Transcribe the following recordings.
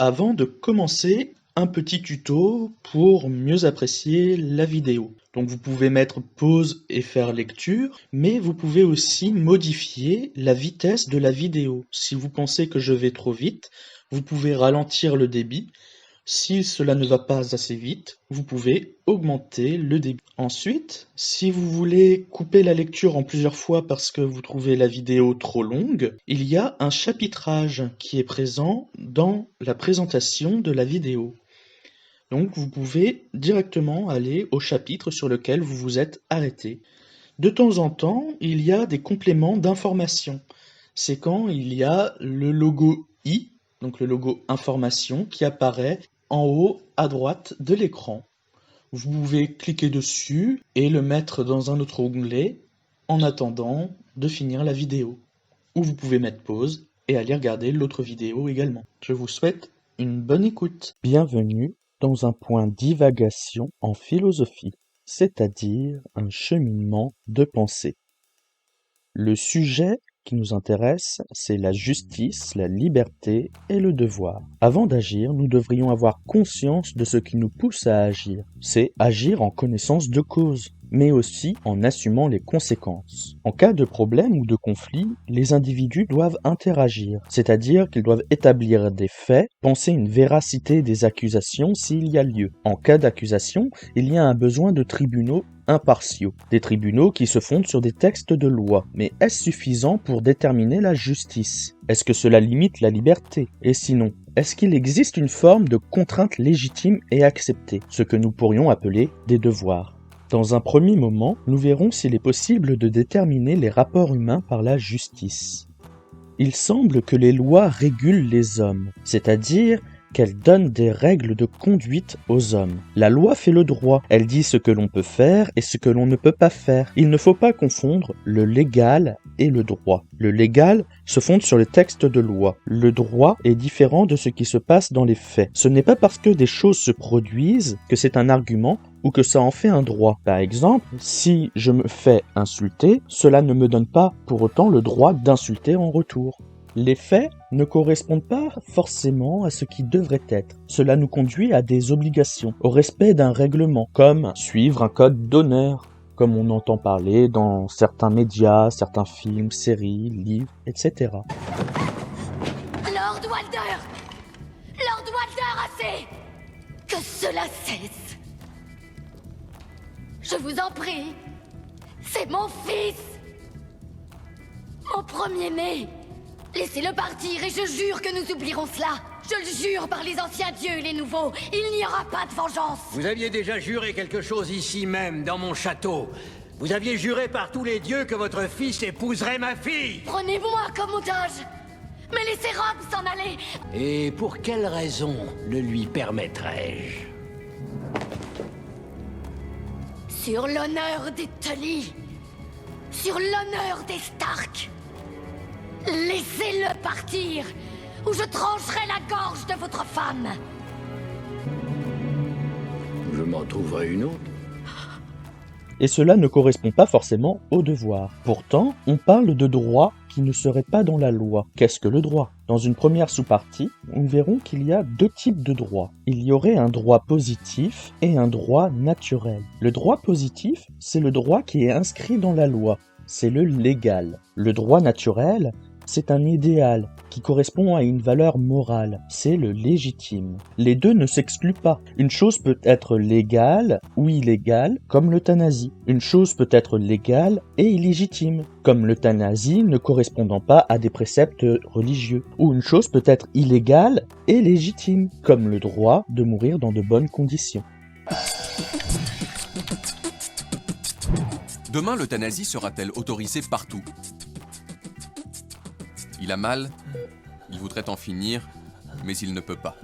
Avant de commencer, un petit tuto pour mieux apprécier la vidéo. Donc vous pouvez mettre pause et faire lecture, mais vous pouvez aussi modifier la vitesse de la vidéo. Si vous pensez que je vais trop vite, vous pouvez ralentir le débit. Si cela ne va pas assez vite, vous pouvez augmenter le débit. Ensuite, si vous voulez couper la lecture en plusieurs fois parce que vous trouvez la vidéo trop longue, il y a un chapitrage qui est présent dans la présentation de la vidéo. Donc vous pouvez directement aller au chapitre sur lequel vous vous êtes arrêté. De temps en temps, il y a des compléments d'information. C'est quand il y a le logo I, donc le logo information, qui apparaît en haut à droite de l'écran. Vous pouvez cliquer dessus et le mettre dans un autre onglet en attendant de finir la vidéo. Ou vous pouvez mettre pause et aller regarder l'autre vidéo également. Je vous souhaite une bonne écoute. Bienvenue dans un point divagation en philosophie, c'est-à-dire un cheminement de pensée. Le sujet qui nous intéresse, c'est la justice, la liberté et le devoir. Avant d'agir, nous devrions avoir conscience de ce qui nous pousse à agir. C'est agir en connaissance de cause, mais aussi en assumant les conséquences. En cas de problème ou de conflit, les individus doivent interagir, c'est-à-dire qu'ils doivent établir des faits, penser une véracité des accusations s'il y a lieu. En cas d'accusation, il y a un besoin de tribunaux impartiaux, des tribunaux qui se fondent sur des textes de loi. Mais est-ce suffisant pour déterminer la justice? Est-ce que cela limite la liberté? Et sinon, est-ce qu'il existe une forme de contrainte légitime et acceptée, ce que nous pourrions appeler des devoirs? Dans un premier moment, nous verrons s'il est possible de déterminer les rapports humains par la justice. Il semble que les lois régulent les hommes, c'est-à-dire qu'elle donne des règles de conduite aux hommes. La loi fait le droit, elle dit ce que l'on peut faire et ce que l'on ne peut pas faire. Il ne faut pas confondre le légal et le droit. Le légal se fonde sur les textes de loi. Le droit est différent de ce qui se passe dans les faits. Ce n'est pas parce que des choses se produisent que c'est un argument ou que ça en fait un droit. Par exemple, si je me fais insulter, cela ne me donne pas pour autant le droit d'insulter en retour. Les faits ne correspondent pas forcément à ce qui devrait être. Cela nous conduit à des obligations, au respect d'un règlement, comme suivre un code d'honneur, comme on entend parler dans certains médias, certains films, séries, livres, etc. Lord Walder! Lord Walder, assez! Que cela cesse! Je vous en prie! C'est mon fils! Mon premier-né! Laissez-le partir et je jure que nous oublierons cela. Je le jure par les anciens dieux et les nouveaux. Il n'y aura pas de vengeance. Vous aviez déjà juré quelque chose ici même, dans mon château. Vous aviez juré par tous les dieux que votre fils épouserait ma fille. Prenez-moi comme otage. Mais laissez Rob s'en aller. Et pour quelle raison le lui permettrais-je? Sur l'honneur des Tully. Sur l'honneur des Stark. Laissez-le partir, ou je trancherai la gorge de votre femme. Je m'en trouverai une autre. Et cela ne correspond pas forcément au devoir. Pourtant, on parle de droit qui ne serait pas dans la loi. Qu'est-ce que le droit? Dans une première sous-partie, nous verrons qu'il y a deux types de droits. Il y aurait un droit positif et un droit naturel. Le droit positif, c'est le droit qui est inscrit dans la loi. C'est le légal. Le droit naturel, c'est un idéal qui correspond à une valeur morale, c'est le légitime. Les deux ne s'excluent pas. Une chose peut être légale ou illégale, comme l'euthanasie. Une chose peut être légale et illégitime, comme l'euthanasie ne correspondant pas à des préceptes religieux. Ou une chose peut être illégale et légitime, comme le droit de mourir dans de bonnes conditions. Demain, l'euthanasie sera-t-elle autorisée partout? Il a mal, il voudrait en finir, mais il ne peut pas.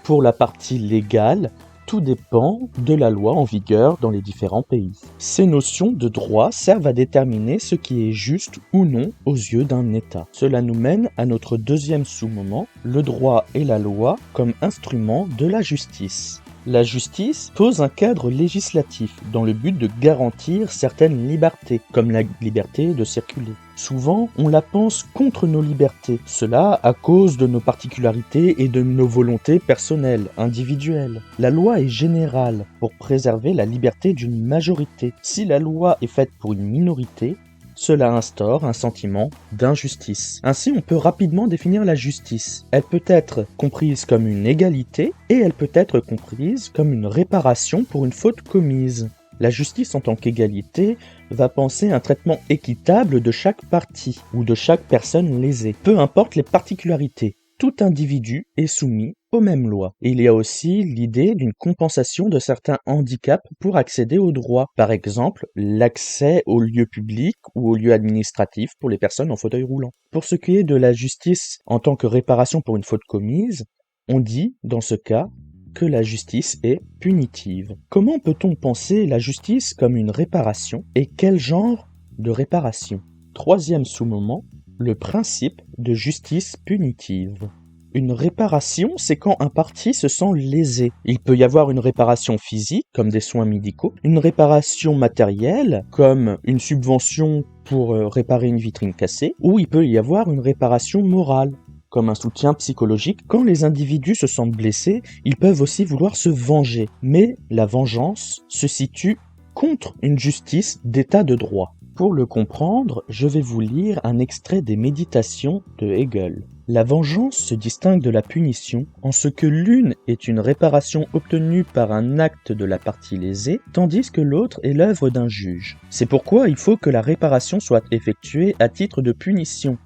Pour la partie légale, tout dépend de la loi en vigueur dans les différents pays. Ces notions de droit servent à déterminer ce qui est juste ou non aux yeux d'un État. Cela nous mène à notre deuxième sous-moment, le droit et la loi comme instrument de la justice. La justice pose un cadre législatif dans le but de garantir certaines libertés, comme la liberté de circuler. Souvent, on la pense contre nos libertés, cela à cause de nos particularités et de nos volontés personnelles, individuelles. La loi est générale pour préserver la liberté d'une majorité. Si la loi est faite pour une minorité, cela instaure un sentiment d'injustice. Ainsi, on peut rapidement définir la justice. Elle peut être comprise comme une égalité et elle peut être comprise comme une réparation pour une faute commise. La justice en tant qu'égalité va penser un traitement équitable de chaque partie ou de chaque personne lésée. Peu importe les particularités, tout individu est soumis aux mêmes lois. Et il y a aussi l'idée d'une compensation de certains handicaps pour accéder aux droits. Par exemple, l'accès aux lieux publics ou aux lieux administratifs pour les personnes en fauteuil roulant. Pour ce qui est de la justice en tant que réparation pour une faute commise, on dit, dans ce cas, que la justice est punitive. Comment peut-on penser la justice comme une réparation et quel genre de réparation? Troisième sous-moment, le principe de justice punitive. Une réparation, c'est quand un parti se sent lésé. Il peut y avoir une réparation physique, comme des soins médicaux, une réparation matérielle, comme une subvention pour réparer une vitrine cassée, ou il peut y avoir une réparation morale, comme un soutien psychologique. Quand les individus se sentent blessés, ils peuvent aussi vouloir se venger. Mais la vengeance se situe contre une justice d'état de droit. Pour le comprendre, je vais vous lire un extrait des Méditations de Hegel. La vengeance se distingue de la punition en ce que l'une est une réparation obtenue par un acte de la partie lésée, tandis que l'autre est l'œuvre d'un juge. C'est pourquoi il faut que la réparation soit effectuée à titre de punition,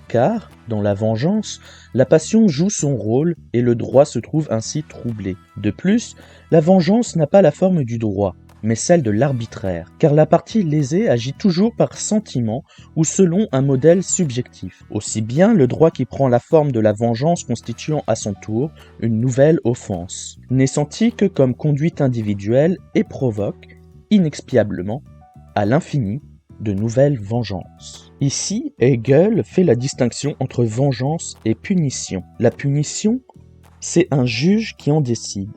car, dans la vengeance, la passion joue son rôle et le droit se trouve ainsi troublé. De plus, la vengeance n'a pas la forme du droit, mais celle de l'arbitraire, car la partie lésée agit toujours par sentiment ou selon un modèle subjectif. Aussi bien le droit qui prend la forme de la vengeance constituant à son tour une nouvelle offense, n'est senti que comme conduite individuelle et provoque, inexpiablement, à l'infini, de nouvelles vengeances. Ici, Hegel fait la distinction entre vengeance et punition. La punition, c'est un juge qui en décide.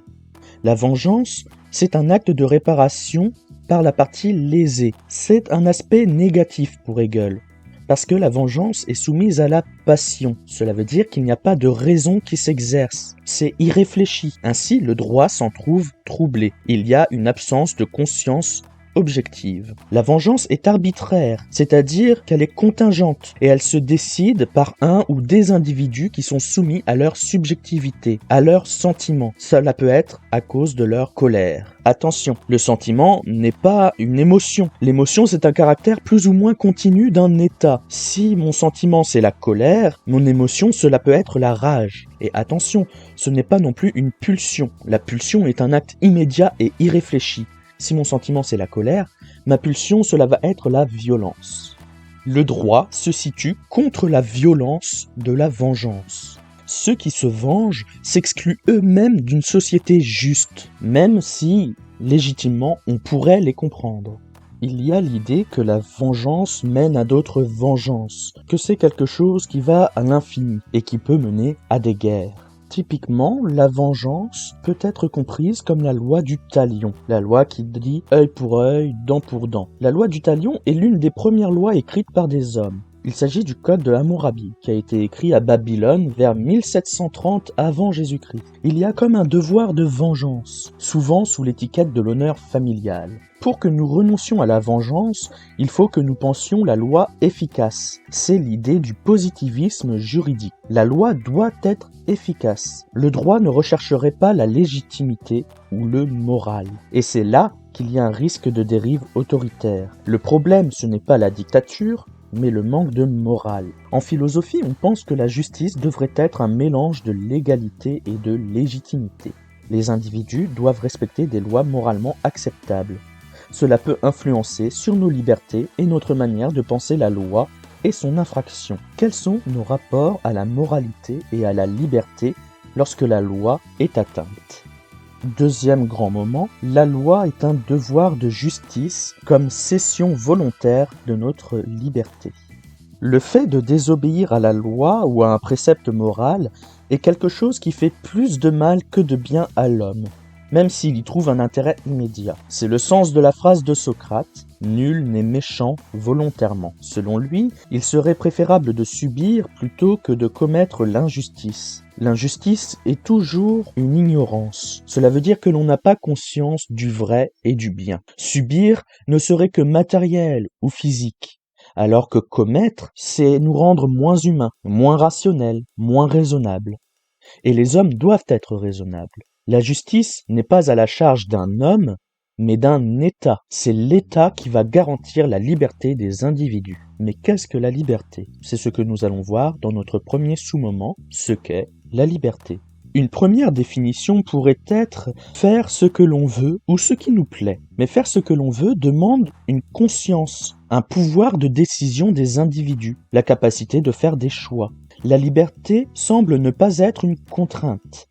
La vengeance, c'est un acte de réparation par la partie lésée. C'est un aspect négatif pour Hegel, parce que la vengeance est soumise à la passion. Cela veut dire qu'il n'y a pas de raison qui s'exerce. C'est irréfléchi. Ainsi, le droit s'en trouve troublé. Il y a une absence de conscience objective. La vengeance est arbitraire, c'est-à-dire qu'elle est contingente et elle se décide par un ou des individus qui sont soumis à leur subjectivité, à leurs sentiments. Cela peut être à cause de leur colère. Attention, le sentiment n'est pas une émotion. L'émotion, c'est un caractère plus ou moins continu d'un état. Si mon sentiment, c'est la colère, mon émotion, cela peut être la rage. Et attention, ce n'est pas non plus une pulsion. La pulsion est un acte immédiat et irréfléchi. Si mon sentiment c'est la colère, ma pulsion cela va être la violence. Le droit se situe contre la violence de la vengeance. Ceux qui se vengent s'excluent eux-mêmes d'une société juste, même si, légitimement, on pourrait les comprendre. Il y a l'idée que la vengeance mène à d'autres vengeances, que c'est quelque chose qui va à l'infini et qui peut mener à des guerres. Typiquement, la vengeance peut être comprise comme la loi du talion, la loi qui dit œil pour œil, dent pour dent. La loi du talion est l'une des premières lois écrites par des hommes. Il s'agit du code de Hammurabi, qui a été écrit à Babylone vers 1730 avant Jésus-Christ. Il y a comme un devoir de vengeance, souvent sous l'étiquette de l'honneur familial. Pour que nous renoncions à la vengeance, il faut que nous pensions la loi efficace. C'est l'idée du positivisme juridique. La loi doit être efficace. Le droit ne rechercherait pas la légitimité ou le moral. Et c'est là qu'il y a un risque de dérive autoritaire. Le problème, ce n'est pas la dictature, mais le manque de morale. En philosophie, on pense que la justice devrait être un mélange de légalité et de légitimité. Les individus doivent respecter des lois moralement acceptables. Cela peut influencer sur nos libertés et notre manière de penser la loi et son infraction. Quels sont nos rapports à la moralité et à la liberté lorsque la loi est atteinte ? Deuxième grand moment, la loi est un devoir de justice comme cession volontaire de notre liberté. Le fait de désobéir à la loi ou à un précepte moral est quelque chose qui fait plus de mal que de bien à l'homme. même s'il y trouve un intérêt immédiat. C'est le sens de la phrase de Socrate « Nul n'est méchant volontairement ». Selon lui, il serait préférable de subir plutôt que de commettre l'injustice. L'injustice est toujours une ignorance. Cela veut dire que l'on n'a pas conscience du vrai et du bien. Subir ne serait que matériel ou physique, alors que commettre, c'est nous rendre moins humains, moins rationnels, moins raisonnables. Et les hommes doivent être raisonnables. La justice n'est pas à la charge d'un homme, mais d'un État. C'est l'État qui va garantir la liberté des individus. Mais qu'est-ce que la liberté? C'est ce que nous allons voir dans notre premier sous-moment, ce qu'est la liberté. Une première définition pourrait être faire ce que l'on veut ou ce qui nous plaît. Mais faire ce que l'on veut demande une conscience, un pouvoir de décision des individus, la capacité de faire des choix. La liberté semble ne pas être une contrainte.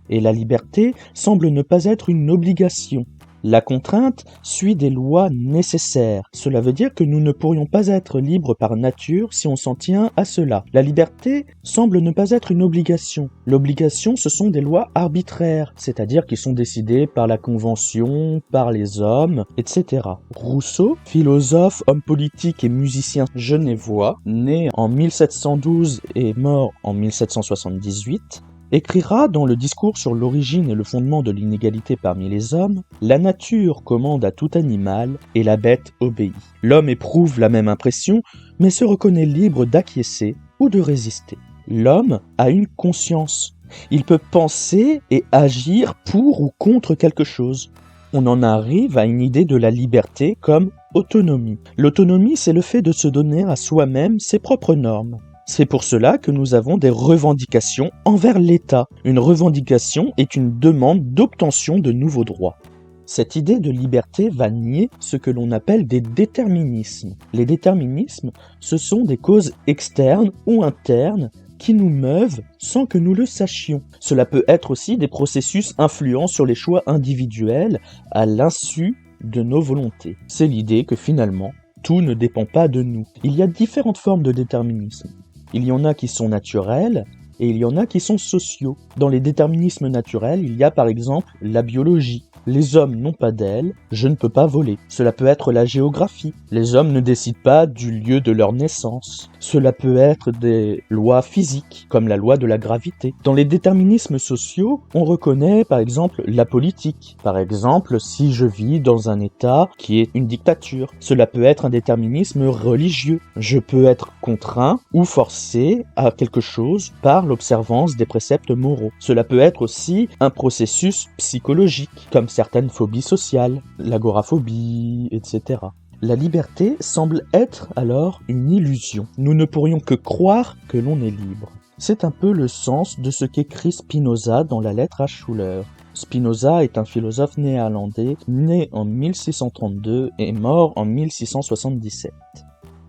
Et la liberté semble ne pas être une obligation. La contrainte suit des lois nécessaires. Cela veut dire que nous ne pourrions pas être libres par nature si on s'en tient à cela. La liberté semble ne pas être une obligation. L'obligation, ce sont des lois arbitraires, c'est-à-dire qui sont décidées par la convention, par les hommes, etc. Rousseau, philosophe, homme politique et musicien genevois, né en 1712 et mort en 1778, écrira dans le discours sur l'origine et le fondement de l'inégalité parmi les hommes, « La nature commande à tout animal et la bête obéit. L'homme éprouve la même impression, mais se reconnaît libre d'acquiescer ou de résister. L'homme a une conscience. Il peut penser et agir pour ou contre quelque chose. On en arrive à une idée de la liberté comme autonomie. L'autonomie, c'est le fait de se donner à soi-même ses propres normes. C'est pour cela que nous avons des revendications envers l'État. Une revendication est une demande d'obtention de nouveaux droits. Cette idée de liberté va nier ce que l'on appelle des déterminismes. Les déterminismes, ce sont des causes externes ou internes qui nous meuvent sans que nous le sachions. Cela peut être aussi des processus influents sur les choix individuels à l'insu de nos volontés. C'est l'idée que finalement, tout ne dépend pas de nous. Il y a différentes formes de déterminisme. Il y en a qui sont naturels et il y en a qui sont sociaux. Dans les déterminismes naturels, il y a par exemple la biologie. Les hommes n'ont pas d'ailes, je ne peux pas voler. Cela peut être la géographie. Les hommes ne décident pas du lieu de leur naissance. Cela peut être des lois physiques, comme la loi de la gravité. Dans les déterminismes sociaux, on reconnaît par exemple la politique. Par exemple, si je vis dans un État qui est une dictature, cela peut être un déterminisme religieux. Je peux être contraint ou forcé à quelque chose par l'observance des préceptes moraux. Cela peut être aussi un processus psychologique, comme certaines phobies sociales, l'agoraphobie, etc. La liberté semble être alors une illusion. Nous ne pourrions que croire que l'on est libre. C'est un peu le sens de ce qu'écrit Spinoza dans la lettre à Schuller. Spinoza est un philosophe néerlandais, né en 1632 et mort en 1677.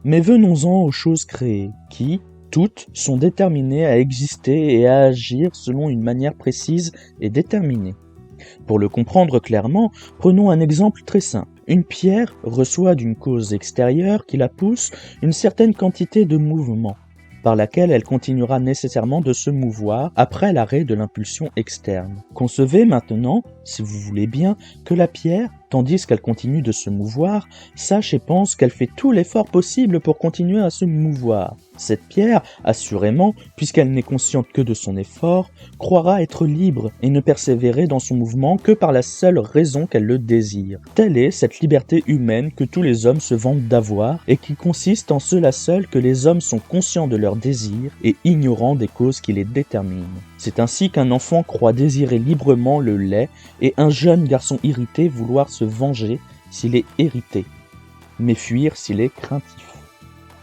Mais venons-en aux choses créées, qui, toutes, sont déterminées à exister et à agir selon une manière précise et déterminée. Pour le comprendre clairement, prenons un exemple très simple. Une pierre reçoit d'une cause extérieure qui la pousse une certaine quantité de mouvement, par laquelle elle continuera nécessairement de se mouvoir après l'arrêt de l'impulsion externe. Concevez maintenant, si vous voulez bien, que la pierre, tandis qu'elle continue de se mouvoir, sache et pense qu'elle fait tout l'effort possible pour continuer à se mouvoir. Cette pierre, assurément, puisqu'elle n'est consciente que de son effort, croira être libre et ne persévérer dans son mouvement que par la seule raison qu'elle le désire. Telle est cette liberté humaine que tous les hommes se vantent d'avoir et qui consiste en cela seul que les hommes sont conscients de leurs désirs et ignorants des causes qui les déterminent. C'est ainsi qu'un enfant croit désirer librement le lait et un jeune garçon irrité vouloir se venger s'il est irrité, mais fuir s'il est craintif.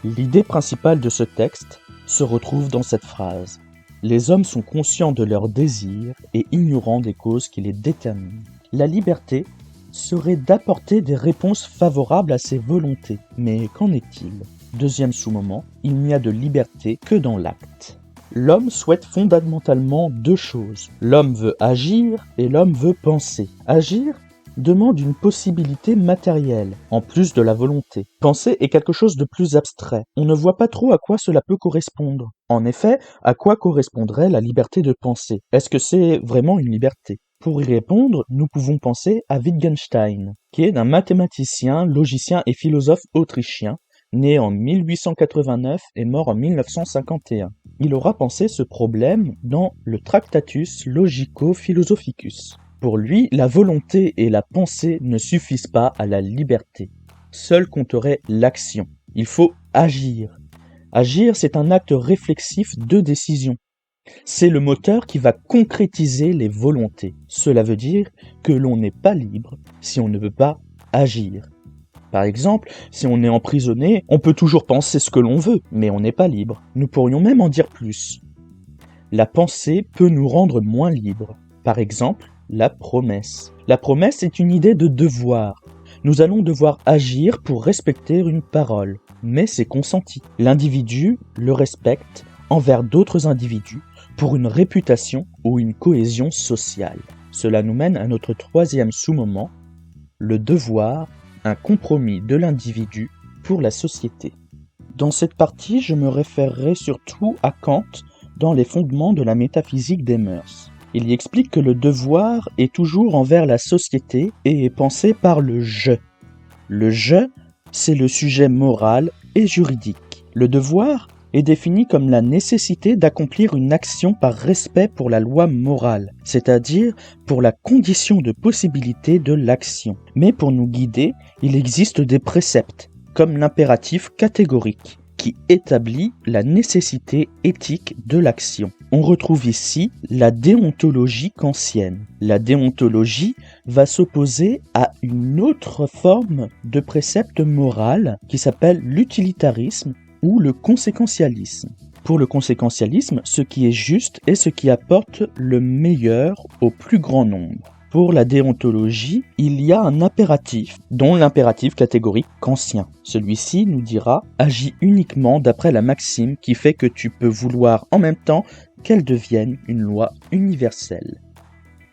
L'idée principale de ce texte se retrouve dans cette phrase. Les hommes sont conscients de leurs désirs et ignorants des causes qui les déterminent. La liberté serait d'apporter des réponses favorables à ses volontés. Mais qu'en est-il? Deuxième sous-moment, il n'y a de liberté que dans l'acte. L'homme souhaite fondamentalement deux choses. L'homme veut agir et l'homme veut penser. Agir demande une possibilité matérielle, en plus de la volonté. Penser est quelque chose de plus abstrait. On ne voit pas trop à quoi cela peut correspondre. En effet, à quoi correspondrait la liberté de penser? Est-ce que c'est vraiment une liberté? Pour y répondre, nous pouvons penser à Wittgenstein, qui est un mathématicien, logicien et philosophe autrichien, né en 1889 et mort en 1951. Il aura pensé ce problème dans le Tractatus Logico-Philosophicus. Pour lui, la volonté et la pensée ne suffisent pas à la liberté. Seul compterait l'action. Il faut agir. Agir, c'est un acte réflexif de décision. C'est le moteur qui va concrétiser les volontés. Cela veut dire que l'on n'est pas libre si on ne veut pas agir. Par exemple, si on est emprisonné, on peut toujours penser ce que l'on veut, mais on n'est pas libre. Nous pourrions même en dire plus. La pensée peut nous rendre moins libres. Par exemple, la promesse. La promesse est une idée de devoir. Nous allons devoir agir pour respecter une parole, mais c'est consenti. L'individu le respecte envers d'autres individus pour une réputation ou une cohésion sociale. Cela nous mène à notre troisième sous-moment, le devoir, un compromis de l'individu pour la société. Dans cette partie, je me référerai surtout à Kant dans les fondements de la métaphysique des mœurs. Il y explique que le devoir est toujours envers la société et est pensé par le « je ». Le « je », c'est le sujet moral et juridique. Le devoir est défini comme la nécessité d'accomplir une action par respect pour la loi morale, c'est-à-dire pour la condition de possibilité de l'action. Mais pour nous guider, il existe des préceptes, comme l'impératif catégorique, qui établit la nécessité éthique de l'action. On retrouve ici la déontologie kantienne. La déontologie va s'opposer à une autre forme de précepte moral qui s'appelle l'utilitarisme ou le conséquentialisme. Pour le conséquentialisme, ce qui est juste est ce qui apporte le meilleur au plus grand nombre. Pour la déontologie, il y a un impératif, dont l'impératif catégorique kantien. Celui-ci nous dira « agis uniquement d'après la maxime qui fait que tu peux vouloir en même temps qu'elle devienne une loi universelle ».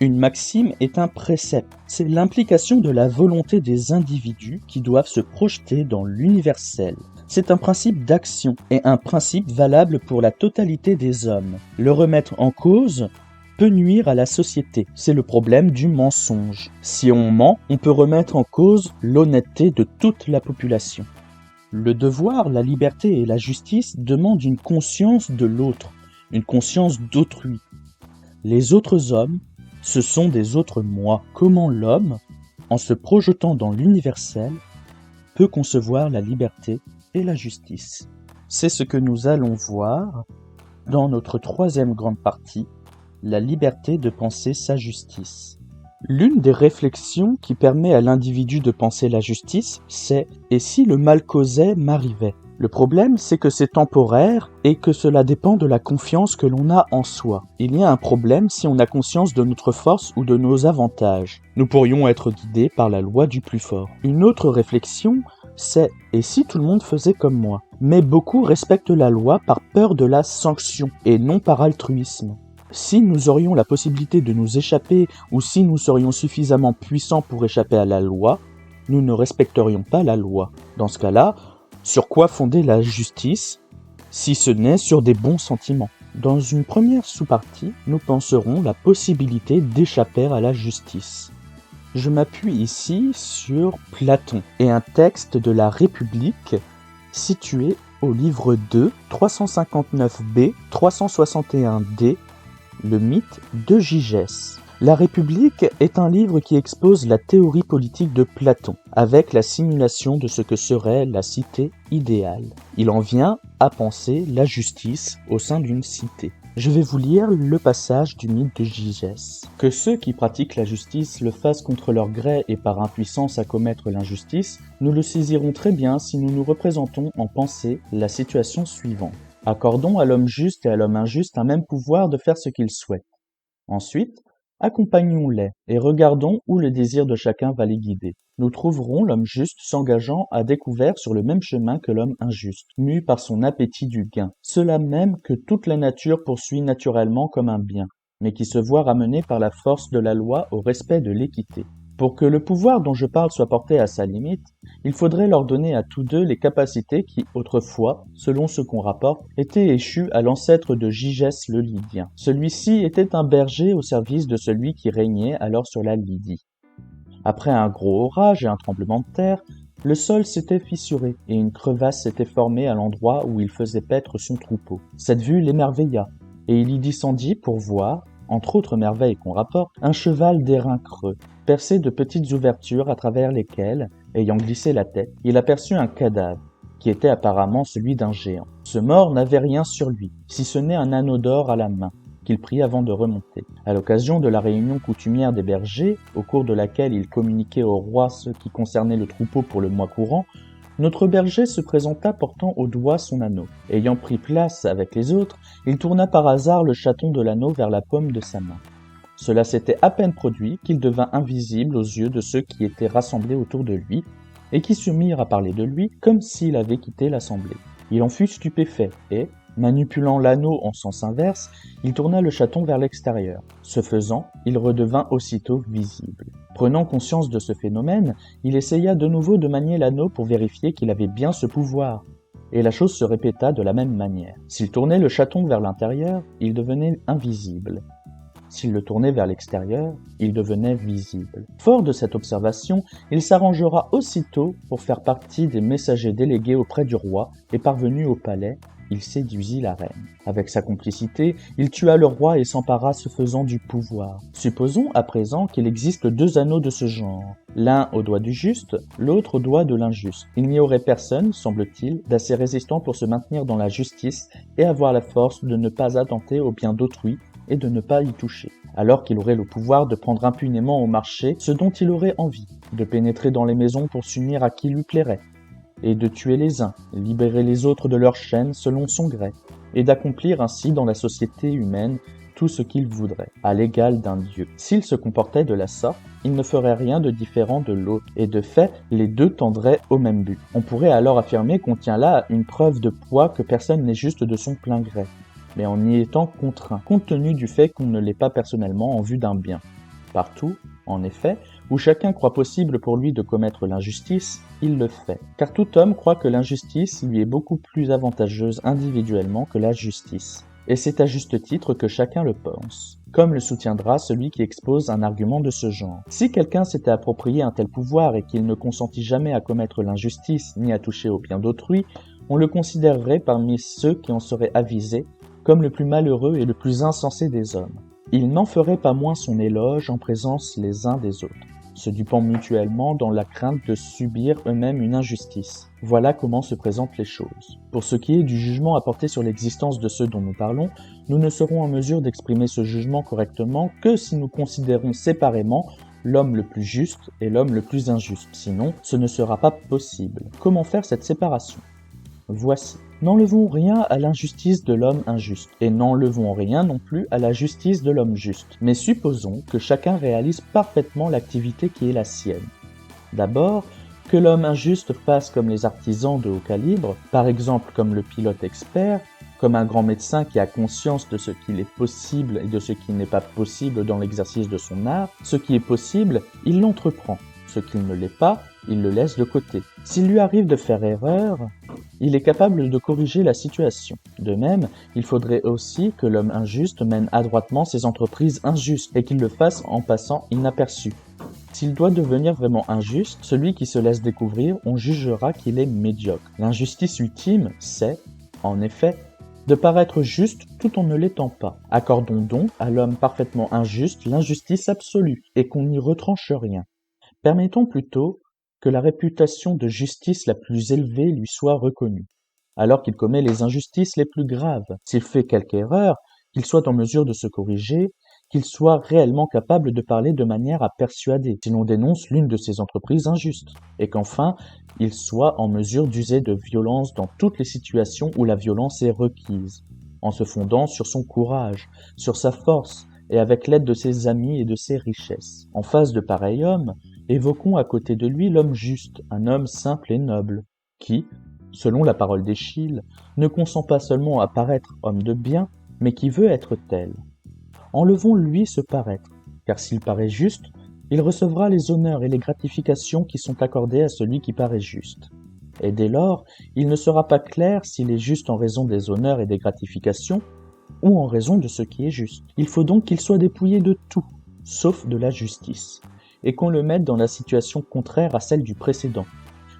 Une maxime est un précepte. C'est l'implication de la volonté des individus qui doivent se projeter dans l'universel. C'est un principe d'action et un principe valable pour la totalité des hommes. Le remettre en cause peut nuire à la société. C'est le problème du mensonge. Si on ment, on peut remettre en cause l'honnêteté de toute la population. Le devoir, la liberté et la justice demandent une conscience de l'autre, une conscience d'autrui. Les autres hommes, ce sont des autres moi. Comment l'homme, en se projetant dans l'universel, peut concevoir la liberté et la justice. C'est ce que nous allons voir dans notre troisième grande partie, la liberté de penser sa justice. L'une des réflexions qui permet à l'individu de penser la justice, c'est « et si le mal causé m'arrivait ?» Le problème, c'est que c'est temporaire et que cela dépend de la confiance que l'on a en soi. Il y a un problème si on a conscience de notre force ou de nos avantages. Nous pourrions être guidés par la loi du plus fort. Une autre réflexion, c'est « et si tout le monde faisait comme moi ?» Mais beaucoup respectent la loi par peur de la sanction et non par altruisme. Si nous aurions la possibilité de nous échapper ou si nous serions suffisamment puissants pour échapper à la loi, nous ne respecterions pas la loi. Dans ce cas-là, sur quoi fonder la justice, si ce n'est sur des bons sentiments? Dans une première sous-partie, nous penserons la possibilité d'échapper à la justice. Je m'appuie ici sur Platon et un texte de la République situé au livre 2, 359b, 361d, le mythe de Gygès. La République est un livre qui expose la théorie politique de Platon, avec la simulation de ce que serait la cité idéale. Il en vient à penser la justice au sein d'une cité. Je vais vous lire le passage du mythe de Gygès. Que ceux qui pratiquent la justice le fassent contre leur gré et par impuissance à commettre l'injustice, nous le saisirons très bien si nous nous représentons en pensée la situation suivante. Accordons à l'homme juste et à l'homme injuste un même pouvoir de faire ce qu'ils souhaitent. Ensuite, accompagnons-les et regardons où le désir de chacun va les guider. Nous trouverons l'homme juste s'engageant à découvert sur le même chemin que l'homme injuste, mu par son appétit du gain, cela même que toute la nature poursuit naturellement comme un bien, mais qui se voit ramené par la force de la loi au respect de l'équité. Pour que le pouvoir dont je parle soit porté à sa limite, il faudrait leur donner à tous deux les capacités qui, autrefois, selon ce qu'on rapporte, étaient échues à l'ancêtre de Gygès le Lydien. Celui-ci était un berger au service de celui qui régnait alors sur la Lydie. Après un gros orage et un tremblement de terre, le sol s'était fissuré et une crevasse s'était formée à l'endroit où il faisait paître son troupeau. Cette vue l'émerveilla, et il y descendit pour voir, entre autres merveilles qu'on rapporte, un cheval d'airain creux, percé de petites ouvertures à travers lesquelles, ayant glissé la tête, il aperçut un cadavre, qui était apparemment celui d'un géant. Ce mort n'avait rien sur lui, si ce n'est un anneau d'or à la main, qu'il prit avant de remonter. À l'occasion de la réunion coutumière des bergers, au cours de laquelle il communiquait au roi ce qui concernait le troupeau pour le mois courant, notre berger se présenta portant au doigt son anneau. Ayant pris place avec les autres, il tourna par hasard le chaton de l'anneau vers la paume de sa main. Cela s'était à peine produit qu'il devint invisible aux yeux de ceux qui étaient rassemblés autour de lui, et qui se mirent à parler de lui comme s'il avait quitté l'assemblée. Il en fut stupéfait, et, manipulant l'anneau en sens inverse, il tourna le chaton vers l'extérieur. Ce faisant, il redevint aussitôt visible. Prenant conscience de ce phénomène, il essaya de nouveau de manier l'anneau pour vérifier qu'il avait bien ce pouvoir. Et la chose se répéta de la même manière. S'il tournait le chaton vers l'intérieur, il devenait invisible. S'il le tournait vers l'extérieur, il devenait visible. Fort de cette observation, il s'arrangera aussitôt pour faire partie des messagers délégués auprès du roi, et parvenu au palais, il séduisit la reine. Avec sa complicité, il tua le roi et s'empara ce faisant du pouvoir. Supposons à présent qu'il existe deux anneaux de ce genre, l'un au doigt du juste, l'autre au doigt de l'injuste. Il n'y aurait personne, semble-t-il, d'assez résistant pour se maintenir dans la justice et avoir la force de ne pas attenter au bien d'autrui et de ne pas y toucher, alors qu'il aurait le pouvoir de prendre impunément au marché ce dont il aurait envie, de pénétrer dans les maisons pour s'unir à qui lui plairait, et de tuer les uns, libérer les autres de leurs chaînes selon son gré, et d'accomplir ainsi dans la société humaine tout ce qu'il voudrait, à l'égal d'un dieu. S'il se comportait de la sorte, il ne ferait rien de différent de l'autre, et de fait, les deux tendraient au même but. On pourrait alors affirmer qu'on tient là une preuve de poids que personne n'est juste de son plein gré, mais en y étant contraint, compte tenu du fait qu'on ne l'est pas personnellement en vue d'un bien. Partout, en effet, où chacun croit possible pour lui de commettre l'injustice, il le fait. Car tout homme croit que l'injustice lui est beaucoup plus avantageuse individuellement que la justice. Et c'est à juste titre que chacun le pense, comme le soutiendra celui qui expose un argument de ce genre. Si quelqu'un s'était approprié un tel pouvoir et qu'il ne consentit jamais à commettre l'injustice ni à toucher au bien d'autrui, on le considérerait parmi ceux qui en seraient avisés comme le plus malheureux et le plus insensé des hommes. Il n'en ferait pas moins son éloge en présence les uns des autres, se dupant mutuellement dans la crainte de subir eux-mêmes une injustice. Voilà comment se présentent les choses. Pour ce qui est du jugement à porter sur l'existence de ceux dont nous parlons, nous ne serons en mesure d'exprimer ce jugement correctement que si nous considérons séparément l'homme le plus juste et l'homme le plus injuste. Sinon, ce ne sera pas possible. Comment faire cette séparation ? Voici. N'enlevons rien à l'injustice de l'homme injuste, et n'enlevons rien non plus à la justice de l'homme juste, mais supposons que chacun réalise parfaitement l'activité qui est la sienne. D'abord, que l'homme injuste fasse comme les artisans de haut calibre, par exemple comme le pilote expert, comme un grand médecin qui a conscience de ce qu'il est possible et de ce qui n'est pas possible dans l'exercice de son art. Ce qui est possible, il l'entreprend. Ce qu'il ne l'est pas, il le laisse de côté. S'il lui arrive de faire erreur, il est capable de corriger la situation. De même, il faudrait aussi que l'homme injuste mène adroitement ses entreprises injustes et qu'il le fasse en passant inaperçu. S'il doit devenir vraiment injuste, celui qui se laisse découvrir, on jugera qu'il est médiocre. L'injustice ultime, c'est, en effet, de paraître juste tout en ne l'étant pas. Accordons donc à l'homme parfaitement injuste l'injustice absolue et qu'on n'y retranche rien. Permettons plutôt que la réputation de justice la plus élevée lui soit reconnue, alors qu'il commet les injustices les plus graves. S'il fait quelque erreur, qu'il soit en mesure de se corriger, qu'il soit réellement capable de parler de manière à persuader, si l'on dénonce l'une de ses entreprises injustes, et qu'enfin, il soit en mesure d'user de violence dans toutes les situations où la violence est requise, en se fondant sur son courage, sur sa force, et avec l'aide de ses amis et de ses richesses. En face de pareil homme, évoquons à côté de lui l'homme juste, un homme simple et noble, qui, selon la parole d'Échille, ne consent pas seulement à paraître homme de bien, mais qui veut être tel. Enlevons lui ce paraître, car s'il paraît juste, Il recevra les honneurs et les gratifications qui sont accordés à celui qui paraît juste. Et dès lors, il ne sera pas clair s'il est juste en raison des honneurs et des gratifications ou en raison de ce qui est juste. Il faut donc qu'il soit dépouillé de tout, sauf de la justice, et qu'on le mette dans la situation contraire à celle du précédent,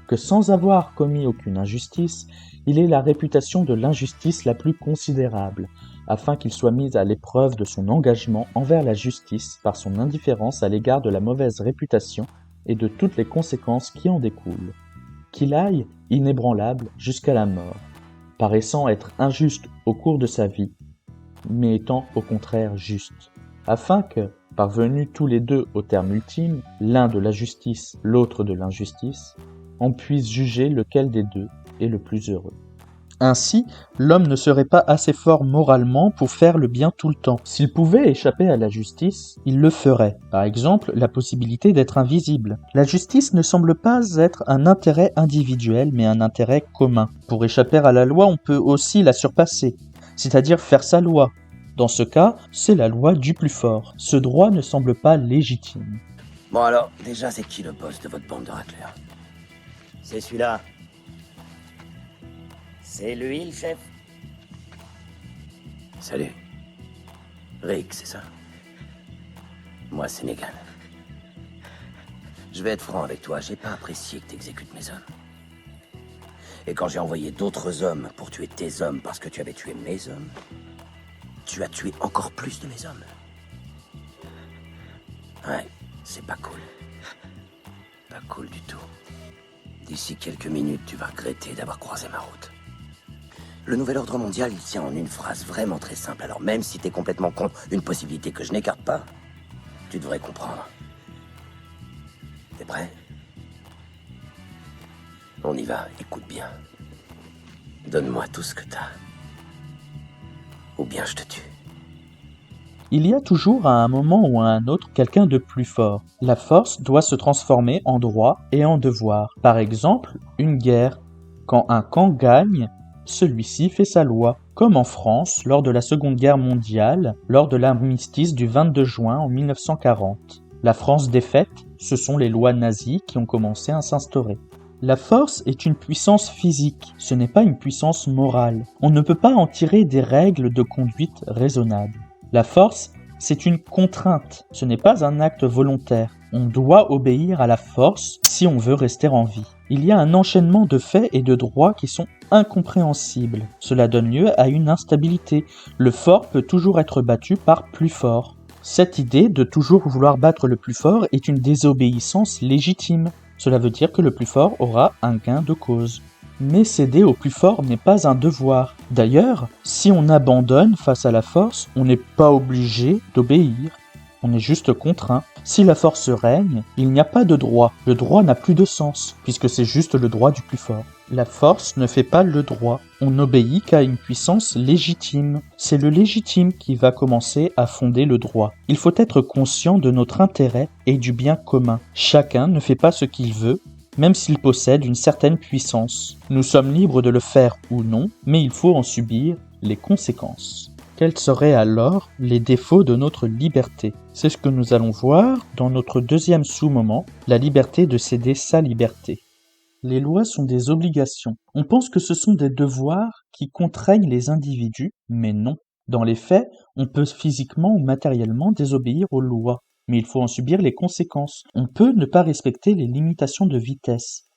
que sans avoir commis aucune injustice, il ait la réputation de l'injustice la plus considérable, afin qu'il soit mis à l'épreuve de son engagement envers la justice par son indifférence à l'égard de la mauvaise réputation et de toutes les conséquences qui en découlent. Qu'il aille inébranlable jusqu'à la mort, paraissant être injuste au cours de sa vie, mais étant au contraire juste, afin que, parvenus tous les deux au terme ultime, l'un de la justice, l'autre de l'injustice, on puisse juger lequel des deux est le plus heureux. Ainsi, l'homme ne serait pas assez fort moralement pour faire le bien tout le temps. S'il pouvait échapper à la justice, il le ferait. Par exemple, la possibilité d'être invisible. La justice ne semble pas être un intérêt individuel, mais un intérêt commun. Pour échapper à la loi, on peut aussi la surpasser, c'est-à-dire faire sa loi. Dans ce cas, c'est la loi du plus fort. Ce droit ne semble pas légitime. Bon alors, déjà, c'est qui le boss de votre bande de racleurs? C'est celui-là. C'est lui, le chef. Salut. Rick, c'est ça? Moi, c'est Negan. Je vais être franc avec toi, j'ai pas apprécié que t'exécutes mes hommes. Et quand j'ai envoyé d'autres hommes pour tuer tes hommes parce que tu avais tué mes hommes, tu as tué encore plus de mes hommes. Ouais, c'est pas cool. Pas cool du tout. D'ici quelques minutes, tu vas regretter d'avoir croisé ma route. Le nouvel ordre mondial, il tient en une phrase vraiment très simple. Alors même si t'es complètement con, une possibilité que je n'écarte pas, tu devrais comprendre. T'es prêt? On y va, écoute bien. Donne-moi tout ce que t'as. Ou bien je te tue. Il y a toujours à un moment ou à un autre quelqu'un de plus fort. La force doit se transformer en droit et en devoir. Par exemple, une guerre. Quand un camp gagne, celui-ci fait sa loi, comme en France lors de la Seconde Guerre mondiale, lors de l'armistice du 22 juin en 1940. La France défaite, ce sont les lois nazies qui ont commencé à s'instaurer. La force est une puissance physique, ce n'est pas une puissance morale. On ne peut pas en tirer des règles de conduite raisonnables. La force, c'est une contrainte, ce n'est pas un acte volontaire. On doit obéir à la force si on veut rester en vie. Il y a un enchaînement de faits et de droits qui sont incompréhensibles. Cela donne lieu à une instabilité. Le fort peut toujours être battu par plus fort. Cette idée de toujours vouloir battre le plus fort est une désobéissance légitime. Cela veut dire que le plus fort aura un gain de cause. Mais céder au plus fort n'est pas un devoir. D'ailleurs, si on abandonne face à la force, on n'est pas obligé d'obéir. On est juste contraint. Si la force règne, il n'y a pas de droit. Le droit n'a plus de sens, puisque c'est juste le droit du plus fort. La force ne fait pas le droit. On n'obéit qu'à une puissance légitime. C'est le légitime qui va commencer à fonder le droit. Il faut être conscient de notre intérêt et du bien commun. Chacun ne fait pas ce qu'il veut, même s'il possède une certaine puissance. Nous sommes libres de le faire ou non, mais il faut en subir les conséquences. Quels seraient alors les défauts de notre liberté? C'est ce que nous allons voir dans notre deuxième sous-moment, la liberté de céder sa liberté. Les lois sont des obligations. On pense que ce sont des devoirs qui contraignent les individus, mais non. Dans les faits, on peut physiquement ou matériellement désobéir aux lois, mais il faut en subir les conséquences. On peut ne pas respecter les limitations de vitesse,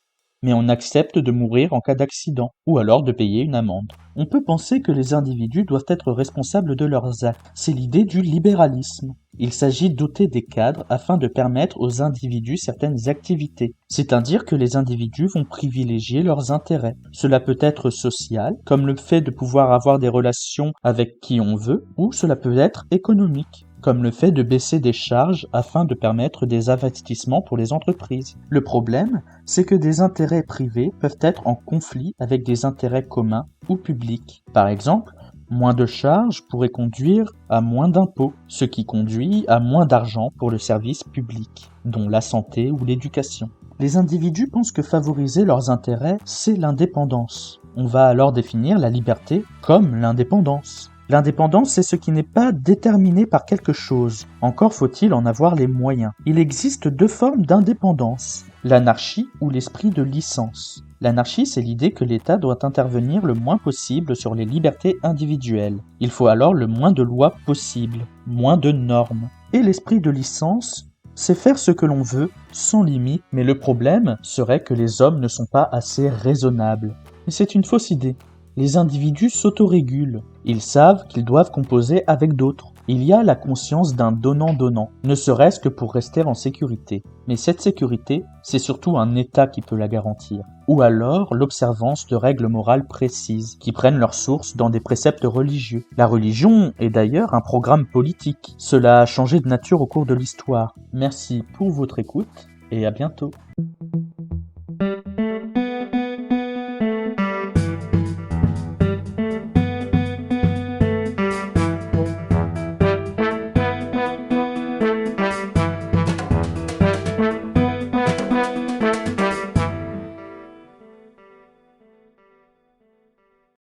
mais on accepte de mourir en cas d'accident, ou alors de payer une amende. On peut penser que les individus doivent être responsables de leurs actes. C'est l'idée du libéralisme. Il s'agit d'ôter des cadres afin de permettre aux individus certaines activités. C'est-à-dire que les individus vont privilégier leurs intérêts. Cela peut être social, comme le fait de pouvoir avoir des relations avec qui on veut, ou cela peut être économique, comme le fait de baisser des charges afin de permettre des investissements pour les entreprises. Le problème, c'est que des intérêts privés peuvent être en conflit avec des intérêts communs ou publics. Par exemple, moins de charges pourrait conduire à moins d'impôts, ce qui conduit à moins d'argent pour le service public, dont la santé ou l'éducation. Les individus pensent que favoriser leurs intérêts, c'est l'indépendance. On va alors définir la liberté comme l'indépendance. L'indépendance, c'est ce qui n'est pas déterminé par quelque chose. Encore faut-il en avoir les moyens. Il existe 2 formes d'indépendance, l'anarchie ou l'esprit de licence. L'anarchie, c'est l'idée que l'État doit intervenir le moins possible sur les libertés individuelles. Il faut alors le moins de lois possible, moins de normes. Et l'esprit de licence, c'est faire ce que l'on veut, sans limite, mais le problème serait que les hommes ne sont pas assez raisonnables. Et c'est une fausse idée. Les individus s'autorégulent. Ils savent qu'ils doivent composer avec d'autres. Il y a la conscience d'un donnant-donnant, ne serait-ce que pour rester en sécurité. Mais cette sécurité, c'est surtout un État qui peut la garantir. Ou alors l'observance de règles morales précises, qui prennent leur source dans des préceptes religieux. La religion est d'ailleurs un programme politique. Cela a changé de nature au cours de l'histoire. Merci pour votre écoute et à bientôt.